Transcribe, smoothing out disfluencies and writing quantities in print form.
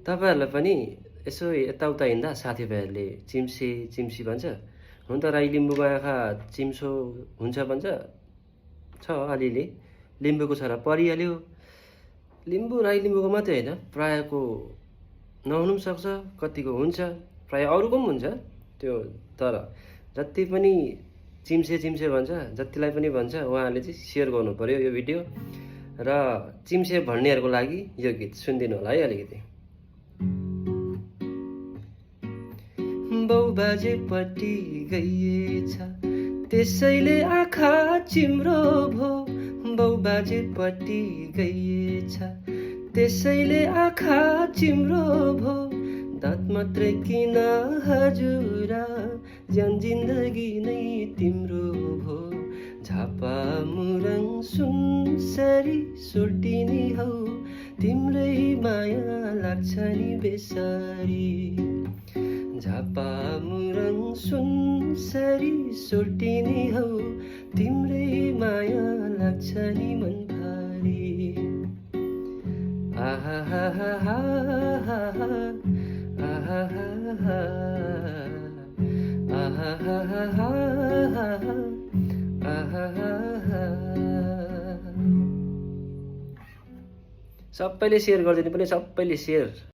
तपाईँहरूलाई पनि यसो यताउता हिँड्दा साथीभाइहरूले चिम्से चिम्सी भन्छ। हुन त राई लिम्बूको आँखा चिम्सो हुन्छ भन्छ, छ अलिअलि। लिम्बूको छोरा परिहाल्यो। लिम्बू राई लिम्बूको मात्रै होइन, प्रायःको नहुनु पनि सक्छ, कतिको हुन्छ, प्रायः अरूको पनि हुन्छ त्यो। तर जति पनि चिम्से चिम्से भन्छ, जतिलाई पनि भन्छ, उहाँहरूले चाहिँ सेयर गर्नु पऱ्यो यो भिडियो। र चिम्से भन्नेहरूको लागि यो गीत सुनिदिनु होला है अलिकति। बाउबाजेपट्टि गइएछ त्यसैले आँखा चिम्रो भो। बाउबाजेपट्टि गइएछ त्यसैले आँखा चिम्रो भो। दाँत मात्रै किन हजुरा, ज्यान जिन्दगी नै तिम्रो भो। झापा मुरङ सुनसरी सोल्टिनी हौ, तिम्रै माया लाग्छ नि बेसारी। झापा मुरङ सुनसरी सोल्टिनी हौ, तिम्रै माया लाग्छ नि मन भारी। आहा हा हा हा हा आहा हा हा आहा हा हा आहा। सबैले सेयर गरिदिनु पनि, सबैले सेयर।